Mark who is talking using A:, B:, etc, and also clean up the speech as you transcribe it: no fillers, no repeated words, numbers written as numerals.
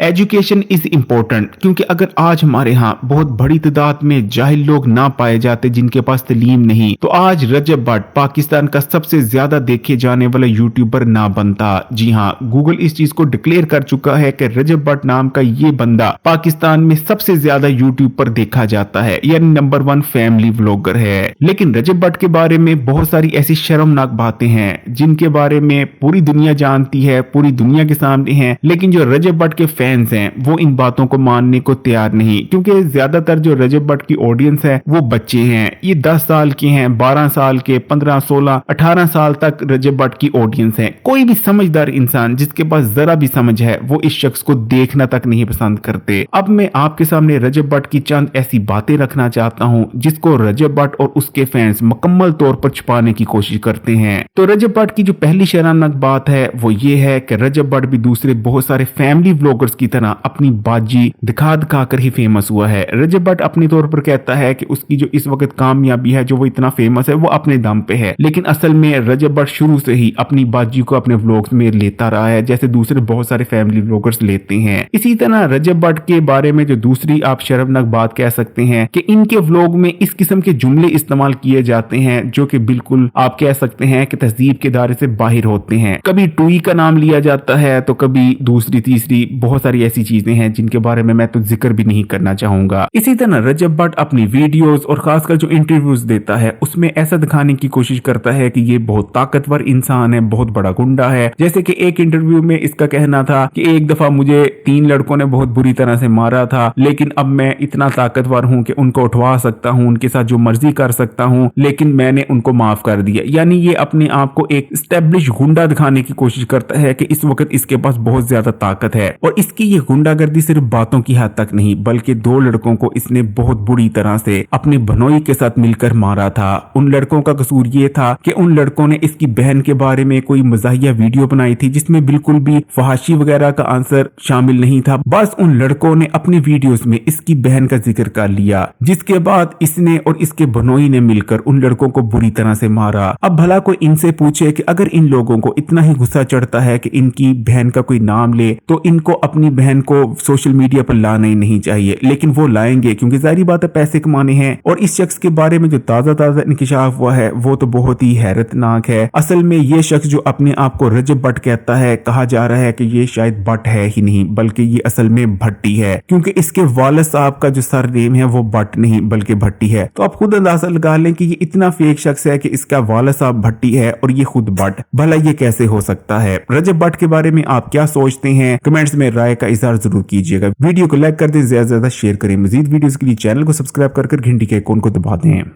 A: Education is important, क्योंकि अगर आज हमारे यहाँ बहुत बड़ी तादाद में जाहिल लोग ना पाए जाते जिनके पास तालीम नहीं, तो आज रजब भट्ट पाकिस्तान का सबसे ज्यादा देखे जाने वाला यूट्यूबर ना बनता। जी हाँ, गूगल इस चीज को डिक्लेयर कर चुका है कि रजब भट्ट नाम का ये बंदा पाकिस्तान में सबसे ज्यादा यूट्यूब पर देखा जाता है, यानी नंबर 1 फैमिली व्लॉगर है। लेकिन रजब भट्ट के बारे में बहुत सारी ऐसी शर्मनाक बातें हैं जिनके बारे में पूरी दुनिया जानती है, पूरी दुनिया के सामने है, लेकिन जो रजब भट्ट के फैंस हैं वो इन बातों को मानने को तैयार नहीं, क्योंकि ज्यादातर जो रजब भट्ट की ऑडियंस है वो बच्चे हैं। ये 10 साल के हैं, 12 साल के, 15, 16, 18 साल तक रजब भट्ट की ऑडियंस है। कोई भी समझदार इंसान जिसके पास जरा भी समझ है वो इस शख्स को देखना तक नहीं पसंद करते। अब मैं आपके सामने रजब भट्ट की चंद ऐसी बातें रखना चाहता हूं जिसको रजब भट्ट और उसके फैंस मुकम्मल तौर पर छुपाने की कोशिश करते हैं। तो रजब भट्ट की जो पहली शर्मनाक बात है वो ये है कि रजब भट्ट भी दूसरे बहुत सारे फैमिली व्लॉगर्स की तरह अपनी बाजी दिखा दिखा कर ही फेमस हुआ है। रजब भट्ट अपने तौर पर कहता है कि उसकी जो इस वक्त कामयाबी है, जो वो इतना फेमस है, वो अपने दम पे है, लेकिन असल में रजब भट्ट शुरू से ही अपनी बाजी को अपने व्लॉग्स में लेता रहा है, जैसे दूसरे बहुत सारे फैमिली व्लॉगर्स लेते हैं। इसी तरह रजब भट्ट के बारे में जो दूसरी आप शर्मनाक बात कह सकते हैं कि इनके व्लॉग में इस किस्म के जुमले इस्तेमाल किए जाते हैं जो कि बिल्कुल आप कह सकते हैं कि तहजीब के दायरे से बाहर होते हैं। कभी टूई का नाम लिया जाता है तो कभी दूसरी तीसरी बहुत सारी ऐसी चीजें हैं जिनके बारे में मैं तो जिक्र भी नहीं करना चाहूंगा। इसी तरह रजब भट्ट अपनी वीडियोस और खासकर जो इंटरव्यूज देता है उसमें ऐसा दिखाने की कोशिश करता है कि ये बहुत ताकतवर इंसान है, बहुत बड़ा गुंडा है। जैसे कि एक इंटरव्यू में इसका कहना था कि एक दफा मुझे 3 लड़कों ने बहुत बुरी तरह से मारा था, लेकिन अब मैं इतना ताकतवर हूं कि उनको उठवा सकता हूं, उनके साथ जो मर्जी कर सकता हूं, लेकिन मैंने उनको माफ कर दिया। यानी ये अपने आप को एक एस्टेब्लिश गुंडा दिखाने की कोशिश करता है कि इस वक्त इसके पास बहुत ज्यादा ताकत है। और इसकी ये गुंडागर्दी सिर्फ बातों की हद तक नहीं, बल्कि 2 लड़कों को इसने बहुत बुरी तरह से अपने भनोई के साथ मिलकर मारा था। उन लड़कों का कसूर ये था कि उन लड़कों ने इसकी बहन के बारे में कोई मजाहिया वीडियो बनाई थी जिसमें बिल्कुल भी फहाशी वगैरह का आंसर शामिल नहीं था। बस उन लड़कों ने अपने वीडियोस में इसकी बहन का जिक्र कर लिया, जिसके बाद इसने और इसके भनोई ने मिलकर उन लड़कों को बुरी तरह से मारा। अब भला कोई इनसे पूछे कि अगर इन लोगों को इतना ही गुस्सा चढ़ता है कि इनकी बहन का कोई नाम ले, तो इनको अपनी बहन को सोशल मीडिया पर लाना ही नहीं चाहिए, लेकिन वो लाएंगे क्योंकि जाहिर बात है पैसे कमाने हैं। और इस शख्स के बारे में जो ताजा इंकिशाफ हुआ है वो तो बहुत ही हैरतनाक है। असल में ये शख्स जो अपने आप को रजब भट्ट कहता है, कहा जा रहा है कि ये शायद भट्ट है ही नहीं बल्कि ये असल में भट्टी है, क्योंकि इसके वालिद साहब का जो सरनेम है वो भट्ट नहीं बल्कि भट्टी है। तो आप खुद अंदाजा लगा लें कि ये इतना फेक शख्स है कि इसका वालिद साहब भट्टी है और ये खुद भट्ट। भला ये कैसे हो सकता है? रजब भट्ट के बारे में आप क्या सोचते हैं? कमेंट्स में राय का इजहार जरूर कीजिएगा। वीडियो को लाइक कर दें, ज्यादा से ज्यादा शेयर करें। मजीद वीडियोस के लिए चैनल को सब्सक्राइब कर घंटी के आइकॉन को दबा दें।